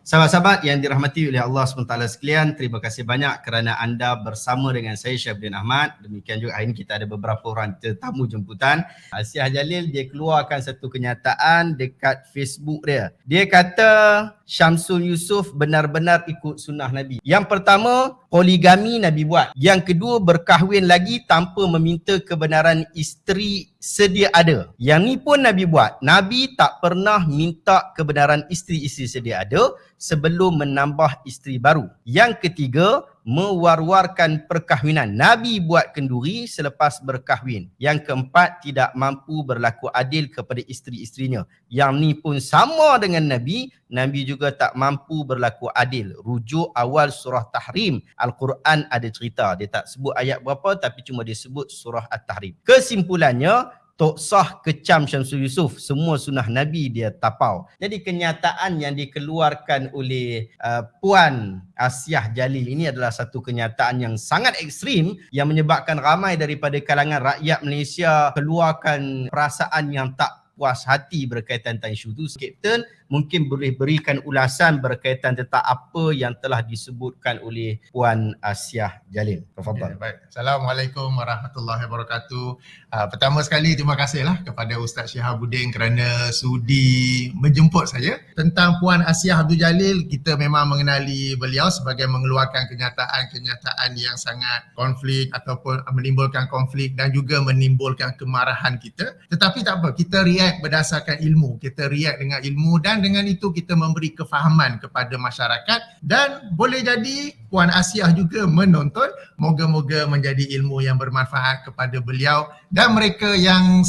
Sahabat-sahabat yang dirahmati oleh Allah SWT sekalian, terima kasih banyak kerana anda bersama dengan saya Syafdin Ahmad. Demikian juga hari ini kita ada beberapa orang tetamu jemputan. Asiah Jalil dia keluarkan satu kenyataan dekat Facebook dia. Dia kata Syamsul Yusof benar-benar ikut sunnah Nabi. Yang pertama, poligami Nabi buat. Yang kedua, berkahwin lagi tanpa meminta kebenaran isteri sedia ada. Yang ni pun Nabi buat. Nabi tak pernah minta kebenaran isteri-isteri sedia ada sebelum menambah isteri baru. Yang ketiga, mewar-warkan perkahwinan. Nabi buat kenduri selepas berkahwin. Yang keempat, tidak mampu berlaku adil kepada isteri-isterinya. Yang ni pun sama dengan Nabi. Nabi juga tak mampu berlaku adil. Rujuk awal surah Tahrim. Al-Quran ada cerita. Dia tak sebut ayat berapa tapi cuma dia sebut surah At-Tahrim. Kesimpulannya, Tok Sah kecam Syamsul Yusof. Semua sunnah Nabi dia tapau. Jadi kenyataan yang dikeluarkan oleh Puan Asiah Jalil ini adalah satu kenyataan yang sangat ekstrim yang menyebabkan ramai daripada kalangan rakyat Malaysia keluarkan perasaan yang tak puas hati berkaitan tentang isu itu. Kapten mungkin boleh berikan ulasan berkaitan tentang apa yang telah disebutkan oleh Puan Asiah Jalil. Tafadhal. Baik. Assalamualaikum warahmatullahi wabarakatuh. Pertama sekali terima kasihlah kepada Ustaz Syihabuddin kerana sudi menjemput saya. Tentang Puan Asiah Abdul Jalil, kita memang mengenali beliau sebagai mengeluarkan kenyataan-kenyataan yang sangat konflik ataupun menimbulkan konflik dan juga menimbulkan kemarahan kita. Tetapi tak apa, kita react berdasarkan ilmu. Kita react dengan ilmu dan dengan itu kita memberi kefahaman kepada masyarakat dan boleh jadi Puan Asiah juga menonton. Moga-moga menjadi ilmu yang bermanfaat kepada beliau dan mereka yang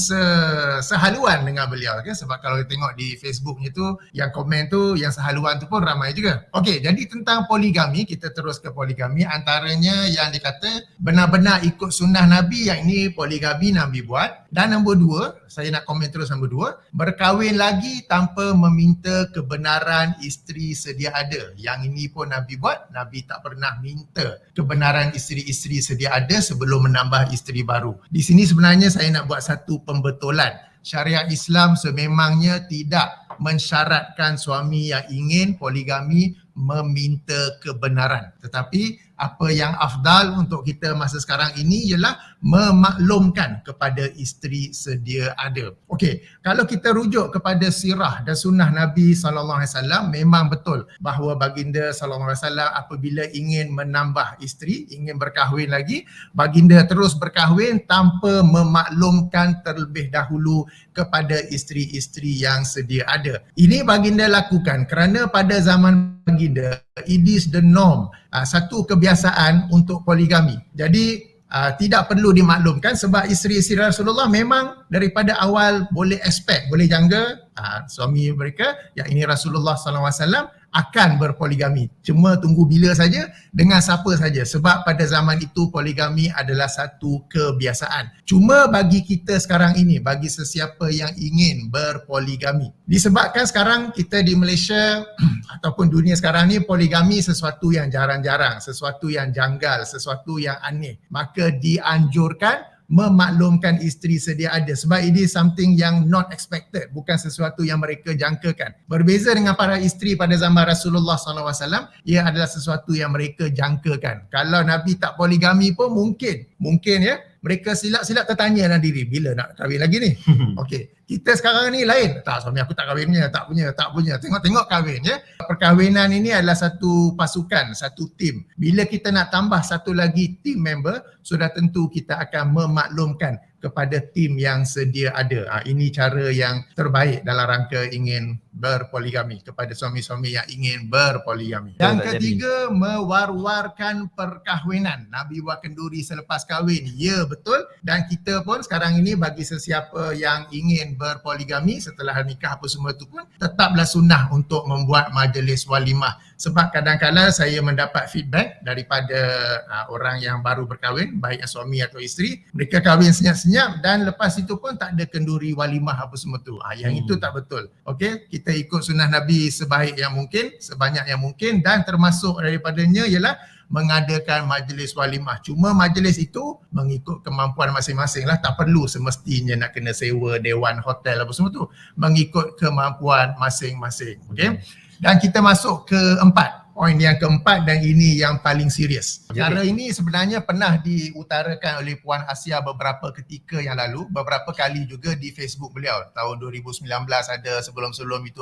sehaluan dengan beliau. Okay? Sebab kalau kita tengok di Facebooknya tu, yang komen tu, yang sehaluan tu pun ramai juga. Okey, jadi tentang poligami, kita terus ke poligami. Antaranya yang dikata benar-benar ikut sunnah Nabi, yang ini poligami Nabi buat. Dan nombor dua, saya nak komen terus nombor dua, berkahwin lagi tanpa meminta kebenaran isteri sedia ada. Yang ini pun Nabi buat. Nabi tak pernah minta kebenaran isteri-isteri sedia ada sebelum menambah isteri baru. Di sini sebenarnya saya nak buat satu pembetulan. Syariat Islam sememangnya tidak mensyaratkan suami yang ingin poligami meminta kebenaran. Tetapi apa yang afdal untuk kita masa sekarang ini ialah memaklumkan kepada isteri sedia ada. Okey, kalau kita rujuk kepada sirah dan sunnah Nabi SAW, memang betul bahawa baginda SAW apabila ingin menambah isteri, ingin berkahwin lagi, baginda terus berkahwin tanpa memaklumkan terlebih dahulu kepada isteri-isteri yang sedia ada. Ini baginda lakukan kerana pada zaman baginda, it is the norm, satu kebiasaan untuk poligami. Jadi tidak perlu dimaklumkan sebab isteri-isteri Rasulullah memang daripada awal boleh expect, boleh jangka suami mereka yang ini Rasulullah SAW akan berpoligami. Cuma tunggu bila saja, dengan siapa saja. Sebab pada zaman itu poligami adalah satu kebiasaan. Cuma bagi kita sekarang ini, bagi sesiapa yang ingin berpoligami, disebabkan sekarang kita di Malaysia ataupun dunia sekarang ni poligami sesuatu yang jarang-jarang, sesuatu yang janggal, sesuatu yang aneh, maka dianjurkan memaklumkan isteri sedia ada sebab ini something yang not expected, bukan sesuatu yang mereka jangkakan. Berbeza dengan para isteri pada zaman Rasulullah SAW, ia adalah sesuatu yang mereka jangkakan. Kalau Nabi tak poligami pun mungkin ya, mereka silap-silap tertanya dalam diri, bila nak kahwin lagi ni? Okey, kita sekarang ni lain. Tak, suami aku tak kahwinnya, tak punya. Tengok-tengok kahwin ya. Perkahwinan ini adalah satu pasukan, satu tim. Bila kita nak tambah satu lagi team member, sudah tentu kita akan memaklumkan kepada tim yang sedia ada. Ini cara yang terbaik dalam rangka ingin berpoligami, kepada suami-suami yang ingin berpoligami. Yang ketiga, mewar-warkan perkahwinan. Nabi buat kenduri selepas kahwin. Ya, betul. Dan kita pun sekarang ini bagi sesiapa yang ingin berpoligami setelah nikah apa semua itu pun tetaplah sunnah untuk membuat majlis walimah. Sebab kadang-kadang saya mendapat feedback daripada orang yang baru berkahwin, baik suami atau isteri, mereka kahwin senyap-senyap dan lepas itu pun tak ada kenduri walimah apa semua tu. Yang itu tak betul. Okey, kita ikut sunnah Nabi sebaik yang mungkin, sebanyak yang mungkin, dan termasuk daripadanya ialah mengadakan majlis walimah. Cuma majlis itu mengikut kemampuan masing-masing lah, tak perlu semestinya nak kena sewa dewan hotel apa semua tu, mengikut kemampuan masing-masing. Okey. Dan kita masuk ke poin yang keempat, dan ini yang paling serius. Perkara ini sebenarnya pernah diutarakan oleh Puan Asia beberapa ketika yang lalu, beberapa kali juga di Facebook beliau. Tahun 2019 ada, sebelum-sebelum itu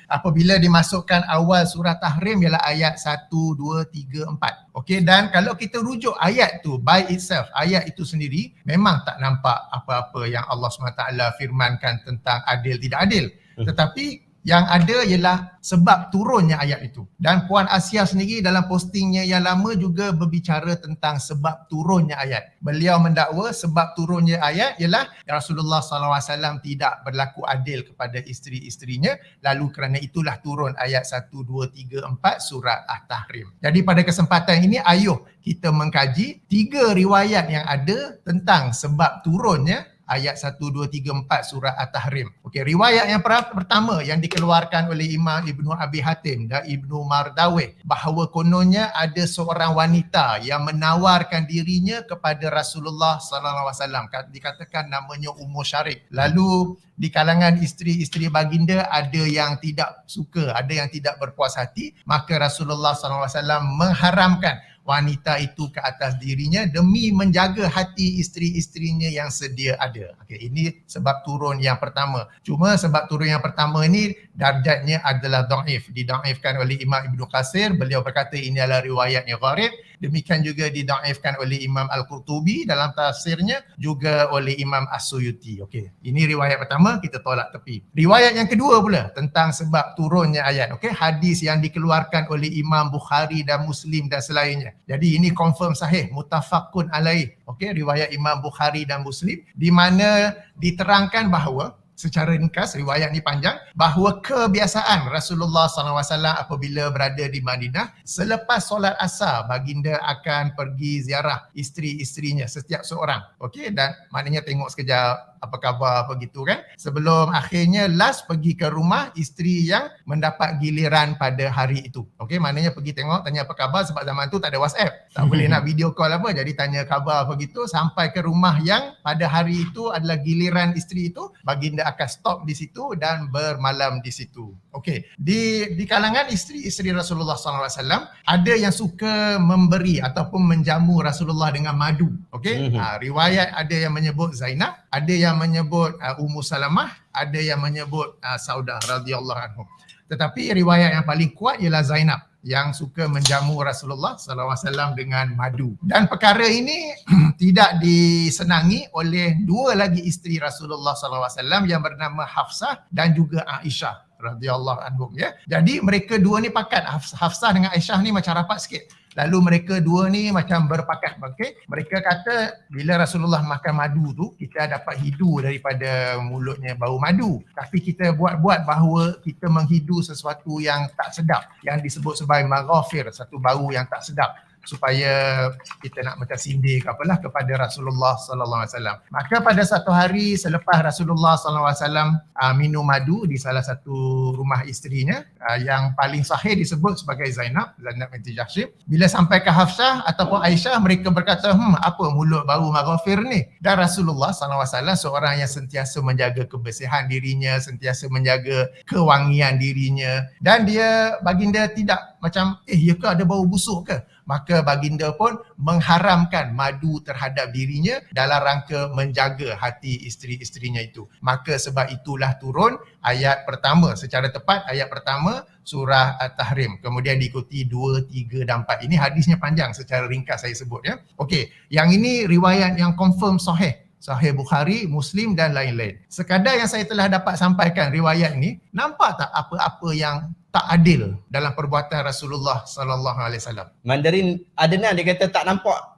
apabila dimasukkan awal surah Tahrim ialah ayat 1, 2, 3, 4. Okey, dan kalau kita rujuk ayat tu by itself, ayat itu sendiri memang tak nampak apa-apa yang Allah SWT firmankan tentang adil tidak adil. Tetapi yang ada ialah sebab turunnya ayat itu. Dan Puan Asia sendiri dalam postingnya yang lama juga berbicara tentang sebab turunnya ayat. Beliau mendakwa sebab turunnya ayat ialah Rasulullah SAW tidak berlaku adil kepada isteri-isterinya, lalu kerana itulah turun ayat 1, 2, 3, 4 surah At-Tahrim. Jadi pada kesempatan ini ayuh kita mengkaji 3 riwayat yang ada tentang sebab turunnya ayat 1, 2, 3, 4 surah At-Tahrim. Okey, riwayat yang pertama yang dikeluarkan oleh Imam Ibnu Abi Hatim dan Ibnu Mardawih, bahawa kononnya ada seorang wanita yang menawarkan dirinya kepada Rasulullah SAW. Dikatakan namanya Ummu Syarik. Lalu di kalangan isteri-isteri baginda ada yang tidak suka, ada yang tidak berpuas hati, maka Rasulullah SAW mengharamkan wanita itu ke atas dirinya demi menjaga hati isteri-isterinya yang sedia ada. Okey, ini sebab turun yang pertama. Cuma sebab turun yang pertama ini darjatnya adalah dhaif, didaifkan oleh Imam Ibnu Katsir. Beliau berkata ini adalah riwayat yang gharib. Demikian juga didaifkan oleh Imam Al-Qurtubi dalam tafsirnya, juga oleh Imam As-Suyuti. Okey, ini riwayat pertama, kita tolak tepi. Riwayat yang kedua pula tentang sebab turunnya ayat. Okey, hadis yang dikeluarkan oleh Imam Bukhari dan Muslim dan selainnya. Jadi ini confirm sahih, muttafaqun alaih. Okey, riwayat Imam Bukhari dan Muslim, di mana diterangkan bahawa secara ringkas, riwayat ni panjang, bahawa kebiasaan Rasulullah SAW apabila berada di Madinah, selepas solat asar baginda akan pergi ziarah isteri-isterinya setiap seorang. Okey, dan maknanya tengok sekejap apa khabar, apa gitu kan, sebelum akhirnya last pergi ke rumah isteri yang mendapat giliran pada hari itu. Okey, maknanya pergi tengok, tanya apa khabar, sebab zaman tu tak ada WhatsApp, tak boleh nak video call apa, jadi tanya khabar apa gitu, sampai ke rumah yang pada hari itu adalah giliran isteri itu, baginda akan stop di situ dan bermalam di situ. Okey, di kalangan isteri-isteri Rasulullah SAW ada yang suka memberi ataupun menjamu Rasulullah dengan madu. Okey, riwayat ada yang menyebut Zainab, ada yang menyebut Ummu Salamah, ada yang menyebut Saudah radhiyallahu anhu. Tetapi riwayat yang paling kuat ialah Zainab yang suka menjamu Rasulullah SAW dengan madu. Dan perkara ini tidak disenangi oleh dua lagi isteri Rasulullah SAW yang bernama Hafsah dan juga Aisyah radhiyallahu anhum, ya. Jadi mereka dua ni pakat, Hafsah dengan Aisyah ni macam rapat sikit. Lalu mereka dua ni macam berpakat. Okay? Mereka kata bila Rasulullah makan madu tu, kita dapat hidu daripada mulutnya bau madu. Tapi kita buat-buat bahawa kita menghidu sesuatu yang tak sedap, yang disebut sebagai maghafir, satu bau yang tak sedap, supaya kita nak macam sindir ke apalah kepada Rasulullah sallallahu alaihi wasallam. Maka pada satu hari selepas Rasulullah sallallahu alaihi wasallam minum madu di salah satu rumah isterinya, yang paling sahih disebut sebagai Zainab binti Jahsh, bila sampai ke Hafsah ataupun Aisyah, mereka berkata, apa mulut bau maghafir ni? Dan Rasulullah sallallahu alaihi wasallam seorang yang sentiasa menjaga kebersihan dirinya, sentiasa menjaga kewangian dirinya, dan dia baginda tidak macam ya ke ada bau busuk ke? Maka baginda pun mengharamkan madu terhadap dirinya dalam rangka menjaga hati isteri-isterinya itu. Maka sebab itulah turun ayat pertama, secara tepat ayat pertama surah At-Tahrim. Kemudian diikuti 2, 3 dan 4. Ini hadisnya panjang, secara ringkas saya sebut, ya. Okey, yang ini riwayat yang confirm sahih. Sahih Bukhari, Muslim dan lain-lain. Sekadar yang saya telah dapat sampaikan riwayat ni, nampak tak apa-apa yang tak adil dalam perbuatan Rasulullah sallallahu alaihi wasallam? Mandarin Adnan dia kata tak nampak.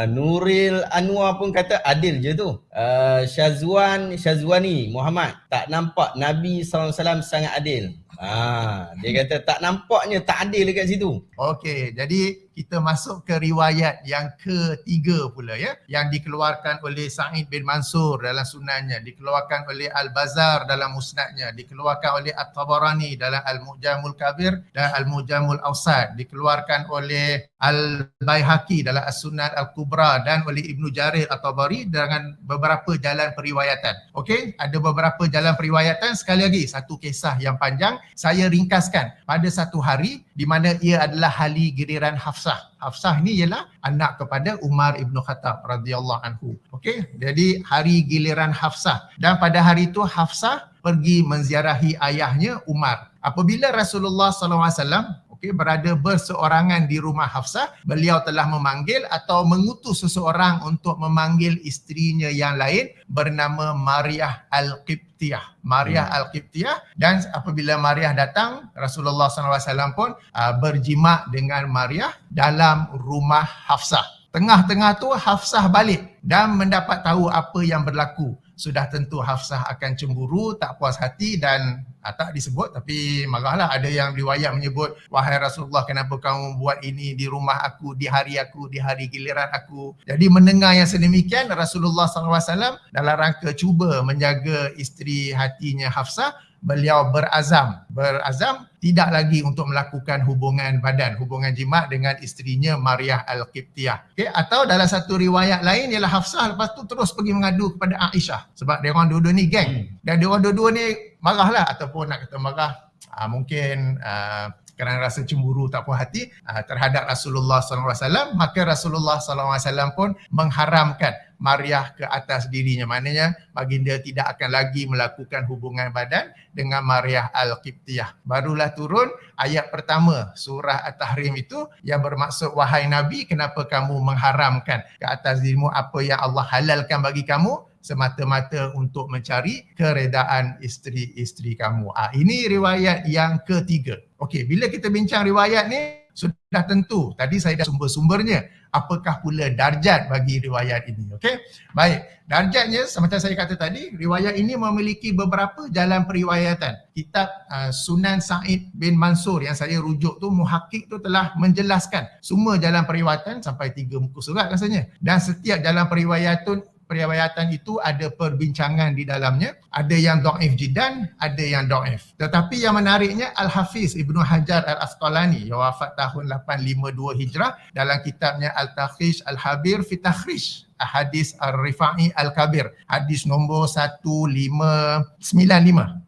Nuril Anwar pun kata adil je tu. Syazwani Muhammad, tak nampak Nabi SAW sangat adil. Dia kata tak nampaknya tak adil dekat situ. Okey, jadi kita masuk ke riwayat yang ketiga pula ya, yang dikeluarkan oleh Sa'id bin Mansur dalam sunannya, dikeluarkan oleh Al-Bazar dalam musnadnya, dikeluarkan oleh At-Tabarani dalam Al-Mu'jamul Kabir dan Al-Mu'jamul Awsat, dikeluarkan oleh Al-Baihaqi dalam As-Sunan Al-Kubra dan oleh Ibnu Jarir At-Tabari dengan beberapa jalan periwayatan. Okey, ada beberapa jalan periwayatan. Sekali lagi, satu kisah yang panjang saya ringkaskan pada satu hari di mana ia adalah hari giliran Hafsah. Hafsah ni ialah anak kepada Umar Ibn Khattab radhiyallahu anhu. Okey, jadi hari giliran Hafsah, dan pada hari itu Hafsah pergi menziarahi ayahnya Umar. Apabila Rasulullah SAW berada berseorangan di rumah Hafsah, beliau telah memanggil atau mengutus seseorang untuk memanggil isterinya yang lain bernama Mariah Al-Qibtiyah. Mariah Al-Qibtiyah, dan apabila Mariah datang, Rasulullah SAW pun berjima dengan Mariah dalam rumah Hafsah. Tengah-tengah tu Hafsah balik dan mendapat tahu apa yang berlaku. Sudah tentu Hafsah akan cemburu, tak puas hati dan tak disebut tapi marahlah. Ada yang riwayat menyebut, wahai Rasulullah, kenapa kamu buat ini di rumah aku, di hari giliran aku. Jadi mendengar yang sedemikian, Rasulullah SAW dalam rangka cuba menjaga isteri hatinya Hafsah, beliau berazam tidak lagi untuk melakukan hubungan badan, hubungan jima dengan isterinya Mariah Al-Qibtiyah. Okay? Atau dalam satu riwayat lain ialah Hafsah lepas tu terus pergi mengadu kepada Aisyah sebab dia orang dua-dua ni geng dan dia orang dua-dua ni marahlah, ataupun nak kata marah mungkin kerana rasa cemburu, tak puas hati terhadap Rasulullah SAW, maka Rasulullah SAW pun mengharamkan Mariah ke atas dirinya. Maknanya baginda tidak akan lagi melakukan hubungan badan dengan Mariah Al-Qibtiyah. Barulah turun ayat pertama surah At-Tahrim itu yang bermaksud, wahai Nabi, kenapa kamu mengharamkan ke atas dirimu apa yang Allah halalkan bagi kamu semata-mata untuk mencari keredaan isteri-isteri kamu. Ini riwayat yang ketiga. Okey, bila kita bincang riwayat ni, sudah tentu tadi saya dah sumber-sumbernya. Apakah pula darjat bagi riwayat ini? Okey. Baik, darjatnya seperti saya kata tadi, riwayat ini memiliki beberapa jalan periwayatan. Kitab Sunan Sa'id bin Mansur yang saya rujuk tu, muhakkik tu telah menjelaskan semua jalan periwayatan sampai 3 muka surat rasanya. Dan setiap jalan periwayatan itu ada perbincangan di dalamnya. Ada yang dhaif jiddan, ada yang dhaif. Tetapi yang menariknya, Al-Hafiz Ibnu Hajar Al-Asqalani yang wafat tahun 852 Hijrah dalam kitabnya Al-Takhrij Al-Habir fi Takhrij Hadis Ar-Rifa'i Al-Kabir, hadis nombor 1595.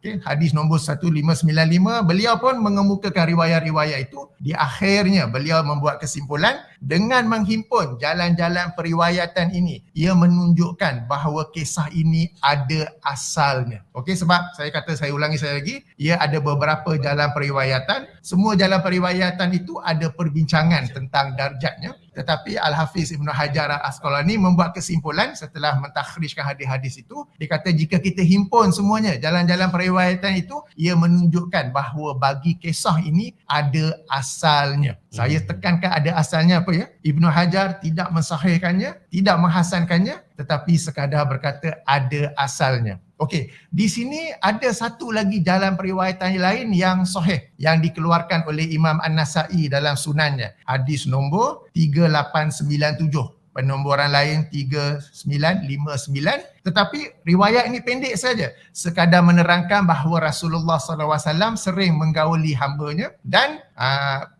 Okay. Hadis nombor 1595, beliau pun mengemukakan riwayat-riwayat itu. Di akhirnya beliau membuat kesimpulan, dengan menghimpun jalan-jalan periwayatan ini, ia menunjukkan bahawa kisah ini ada asalnya. Okey, sebab saya ulangi lagi, ia ada beberapa jalan periwayatan. Semua jalan periwayatan itu ada perbincangan tentang darjatnya. Tetapi Al-Hafiz Ibnu Hajar Al-Asqalani membuat kesimpulan setelah mentakhrijkan hadis-hadis itu, dia kata jika kita himpun semuanya jalan-jalan periwayatan itu, ia menunjukkan bahawa bagi kisah ini ada asalnya. Saya tekankan ada asalnya apa ya? Ibnu Hajar tidak mensahihkannya, tidak menghasankannya, tetapi sekadar berkata ada asalnya. Okey, di sini ada satu lagi jalan periwayatan lain yang sahih yang dikeluarkan oleh Imam An-Nasa'i dalam sunannya. Hadis nombor 3897. Penomboran lain 3959. Tetapi riwayat ini pendek saja. Sekadar menerangkan bahawa Rasulullah SAW sering menggauli hambanya dan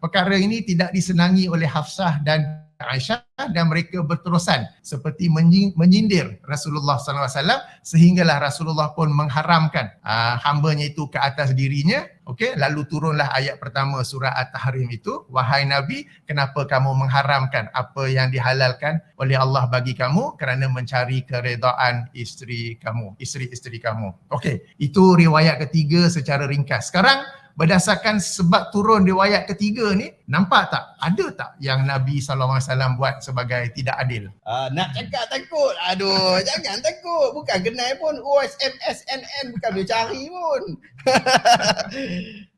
perkara ini tidak disenangi oleh Hafsah dan Aisyah, dan mereka berterusan seperti menyindir Rasulullah SAW sehinggalah Rasulullah pun mengharamkan hambanya itu ke atas dirinya. Okey, lalu turunlah ayat pertama surah At-Tahrim itu, wahai Nabi, kenapa kamu mengharamkan apa yang dihalalkan oleh Allah bagi kamu kerana mencari keredaan isteri kamu. Okey, itu riwayat ketiga secara ringkas. Sekarang berdasarkan sebab turun riwayat ketiga ni, nampak tak? Ada tak yang Nabi SAW buat sebagai tidak adil? Nak cakap takut. Aduh, jangan takut. Bukan kenal pun. SMS, NN bukan boleh cari pun.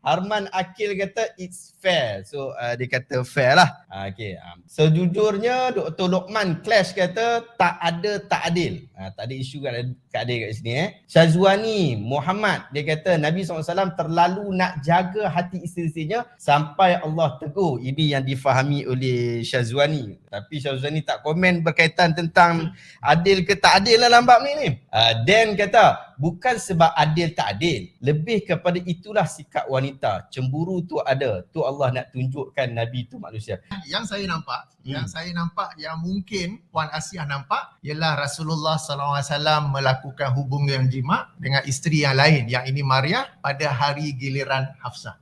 Arman Akil kata it's fair. So dia kata fair lah. Okay. Sejujurnya Dr. Lokman Clash kata tak ada tak adil. Tak ada isu kat adil kat sini Syazwani Muhammad dia kata Nabi SAW terlalu nak jaga hati isteri-isterinya sampai Allah tegur. Ini yang difahami oleh Syazwani. Tapi Syazwani tak komen berkaitan tentang adil ke tak adil lah dalam bab ni. Dan kata bukan sebab adil tak adil, lebih kepada itulah sikap wanita. Cemburu tu ada, tu Allah nak tunjukkan Nabi tu manusia. Yang saya nampak, yang mungkin Puan Asiah nampak ialah Rasulullah SAW melakukan hubungan jima dengan isteri yang lain, yang ini Maria, pada hari giliran Hafsah.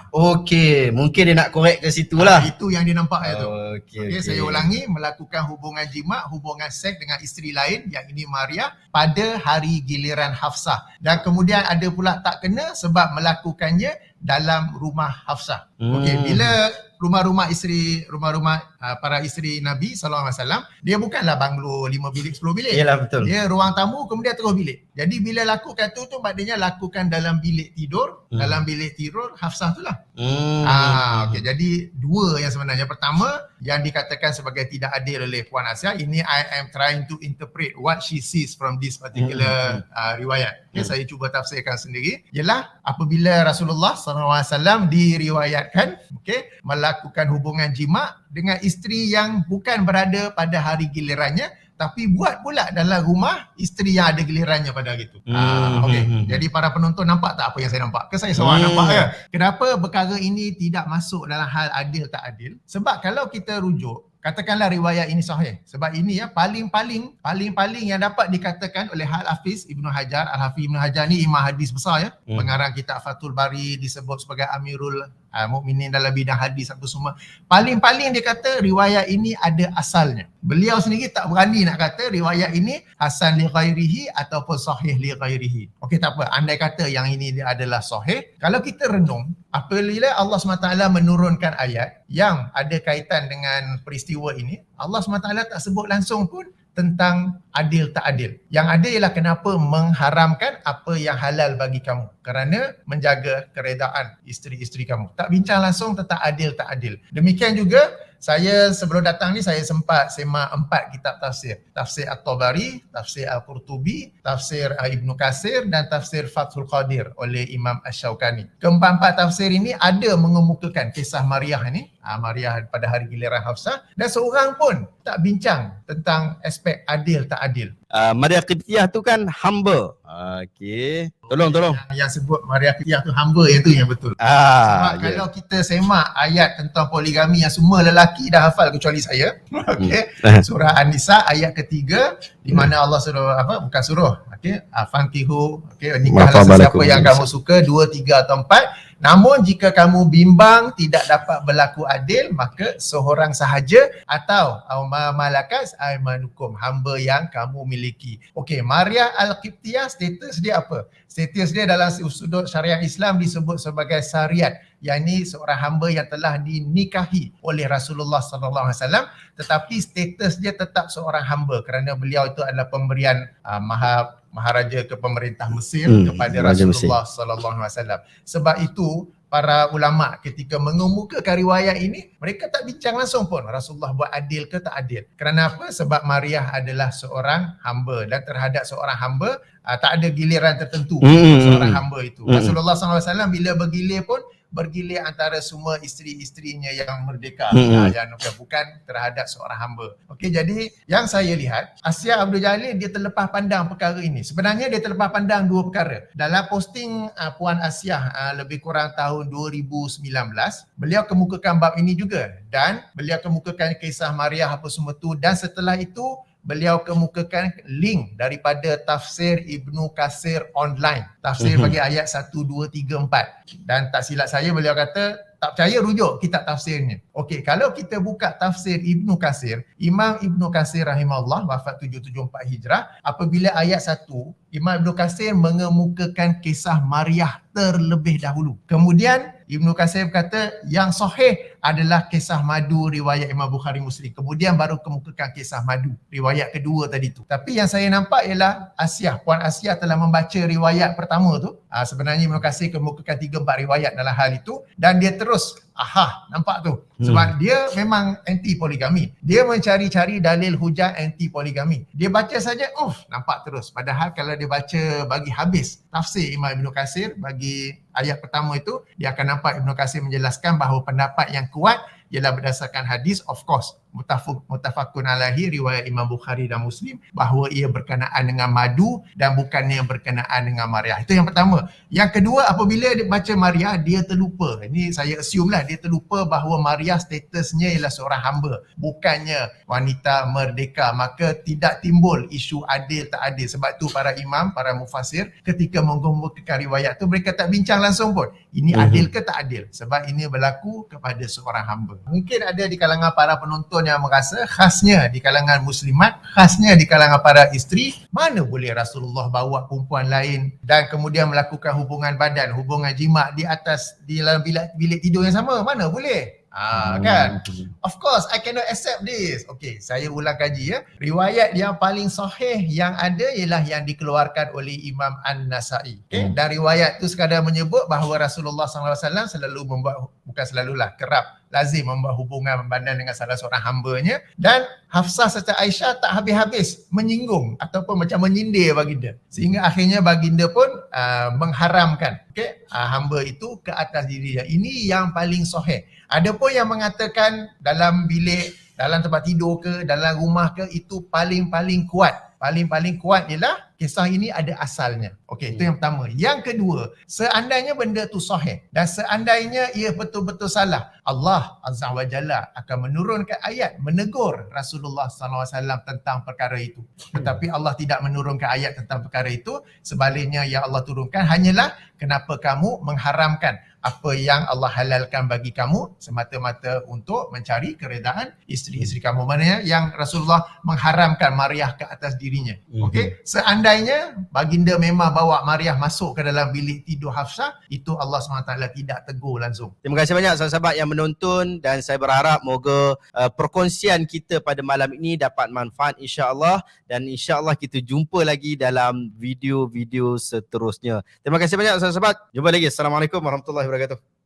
Okey, mungkin dia nak korek ke situ lah. Itu yang dia nampak tu. Okay. Saya ulangi, melakukan hubungan jima, hubungan seks dengan isteri lain, yang ini Maria, pada hari giliran Hafsah. Dan kemudian ada pula tak kena sebab melakukannya dalam rumah Hafsah. Okey, bila rumah-rumah para isteri Nabi SAW, dia bukanlah banglo 5 bilik 10 bilik. Yalah, betul. Dia ruang tamu kemudian terus bilik. Jadi bila lakukan tu maknanya lakukan dalam bilik tidur, dalam bilik tidur Hafsah tu lah. Okey, jadi dua yang sebenarnya. Pertama, yang dikatakan sebagai tidak adil oleh Puan Asiah, ini I am trying to interpret what she sees from this particular riwayat. Okay, saya cuba tafsirkan sendiri. Ialah apabila Rasulullah SAW diriwayatkan melakukan hubungan jima dengan isteri yang bukan berada pada hari gilirannya, tapi buat pula dalam rumah isteri yang ada gilirannya pada hari itu. Jadi para penonton nampak tak apa yang saya nampak? Ke saya seorang nampak ya? Kenapa perkara ini tidak masuk dalam hal adil tak adil? Sebab kalau kita rujuk, katakanlah riwayat ini sahih. Sebab ini paling-paling yang dapat dikatakan oleh Al-Hafiz Ibnu Hajar. Al-Hafiz Ibnu Hajar ni imam hadis besar ya. Pengarang kitab Fathul Bari, disebut sebagai Amirul Mukminin dalam bidang hadis apa semua. Paling-paling dia kata riwayat ini ada asalnya. Beliau sendiri tak berani nak kata riwayat ini hasan li ghairihi ataupun sahih li ghairihi. Okey, tak apa. Andai kata yang ini dia adalah sahih, kalau kita renung, apabila Allah SWT menurunkan ayat yang ada kaitan dengan peristiwa ini, Allah SWT tak sebut langsung pun tentang adil tak adil. Yang ada ialah kenapa mengharamkan apa yang halal bagi kamu, kerana menjaga keredaan isteri-isteri kamu. Tak bincang langsung tentang adil tak adil. Demikian juga saya sebelum datang ni saya sempat semak 4 kitab tafsir. Tafsir At-Tabari, tafsir Al-Qurtubi, tafsir Ibnu Katsir dan tafsir Fathul Qadir oleh Imam Asy-Syaukani. Keempat-empat tafsir ini ada mengemukakan kisah Maryah ni, Maryah pada hari giliran Hafsah, dan seorang pun tak bincang tentang aspek adil tak adil. Maryah Qibtiyah tu kan hamba. Okey. Tolong. Yang sebut Maryah Qibtiyah tu hamba, yang tu yang betul. Sebab kalau kita semak ayat tentang poligami yang semua lelaki dah hafal kecuali saya. Surah An-Nisa ayat ketiga, di mana Allah suruh bukan suruh. Fankihu, nikahlah sesiapa yang kamu suka, 2, 3 atau 4. Namun jika kamu bimbang tidak dapat berlaku adil, maka seorang sahaja atau malakas aimanukum, hamba yang kamu miliki. Okey, Maryah Al-Qibtiyah status dia apa? Status dia dalam sudut syariat Islam disebut sebagai sariyat, yakni seorang hamba yang telah dinikahi oleh Rasulullah SAW, tetapi status dia tetap seorang hamba kerana beliau itu adalah pemberian maharaja ke pemerintah Mesir kepada Rasulullah SAW. Sebab itu para ulama ketika mengemukakan riwayat ini, mereka tak bincang langsung pun Rasulullah buat adil ke tak adil. Kerana apa? Sebab Maryah adalah seorang hamba, dan terhadap seorang hamba tak ada giliran tertentu seorang hamba itu. Rasulullah SAW bila bergilir pun bergilir antara semua isteri-isterinya yang merdeka, yang bukan terhadap seorang hamba. Okey, jadi yang saya lihat, Asiah Abdul Jalil dia terlepas pandang perkara ini. Sebenarnya dia terlepas pandang dua perkara. Dalam posting Puan Asiah lebih kurang tahun 2019, beliau kemukakan bab ini juga, dan beliau kemukakan kisah Maryah apa semua tu, dan setelah itu beliau kemukakan link daripada tafsir Ibnu Katsir online. Tafsir bagi ayat 1, 2, 3, 4. Dan tak silap saya beliau kata tak percaya rujuk kitab tafsirnya. Okey, kalau kita buka tafsir Ibnu Katsir, Imam Ibnu Katsir rahimahullah wafat 774 Hijrah, apabila ayat 1, Imam Ibnu Katsir mengemukakan kisah Maryah terlebih dahulu. Kemudian Ibnu Katsir kata yang sahih adalah kisah madu riwayat Imam Bukhari Muslim. Kemudian baru kemukakan kisah madu riwayat kedua tadi tu. Tapi yang saya nampak ialah Puan Asiah telah membaca riwayat pertama tu. Sebenarnya Ibnu Katsir kemukakan 3-4 riwayat dalam hal itu dan dia terus nampak tu. Sebab dia memang anti poligami. Dia mencari-cari dalil hujah anti poligami. Dia baca saja, nampak terus. Padahal kalau dia baca bagi habis tafsir Imam Ibnu Katsir bagi ayat pertama itu, dia akan nampak Ibnu Katsir menjelaskan bahawa pendapat yang kuat ialah berdasarkan hadis, of course, mutafakun alaihi riwayat Imam Bukhari dan Muslim, bahawa ia berkenaan dengan madu dan bukannya berkenaan dengan Maryam. Itu yang pertama. Yang kedua, apabila dia baca Maryam, dia terlupa. Ini saya assume lah, dia terlupa bahawa Maryam statusnya ialah seorang hamba, bukannya wanita merdeka. Maka tidak timbul isu adil tak adil. Sebab tu para imam, para mufassir ketika mengemukakan riwayat tu, mereka tak bincang langsung pun, ini adil ke tak adil, sebab ini berlaku kepada seorang hamba. Mungkin ada di kalangan para penonton yang merasa, khasnya di kalangan muslimat, khasnya di kalangan para isteri, mana boleh Rasulullah bawa perempuan lain dan kemudian melakukan hubungan badan, hubungan jima di dalam bilik tidur yang sama, mana boleh? Kan? Of course, I cannot accept this. Okay, saya ulang kaji ya. Riwayat yang paling sahih yang ada ialah yang dikeluarkan oleh Imam An-Nasa'i. Okay? Dan riwayat tu sekadar menyebut bahawa Rasulullah SAW selalu membuat, bukan selalulah, kerap lazim membuat hubungan badan dengan salah seorang hambanya, dan Hafsah serta Aisyah tak habis-habis menyinggung ataupun macam menyindir baginda, sehingga akhirnya baginda pun mengharamkan hamba itu ke atas dirinya. Ini yang paling sahih. Ada pun yang mengatakan dalam bilik, dalam tempat tidur ke, dalam rumah ke, itu paling-paling kuat. Paling-paling kuat ialah kisah ini ada asalnya. Okey, itu yang pertama. Yang kedua, seandainya benda tu sahih dan seandainya ia betul-betul salah, Allah Azza wa Jalla akan menurunkan ayat menegur Rasulullah SAW tentang perkara itu. Tetapi Allah tidak menurunkan ayat tentang perkara itu. Sebaliknya yang Allah turunkan hanyalah kenapa kamu mengharamkan apa yang Allah halalkan bagi kamu semata-mata untuk mencari keredaan isteri-isteri kamu. Maknanya yang Rasulullah mengharamkan Maryam ke atas dirinya. Okey, seandainya baginda memang bawa Maryam masuk ke dalam bilik tidur Hafsah, itu Allah SWT tidak tegur langsung. Terima kasih banyak sahabat-sahabat yang menonton, dan saya berharap moga perkongsian kita pada malam ini dapat manfaat insya-Allah, dan insya-Allah kita jumpa lagi dalam video-video seterusnya. Terima kasih banyak sahabat-sahabat. Jumpa lagi. Assalamualaikum warahmatullahi wabarakatuh.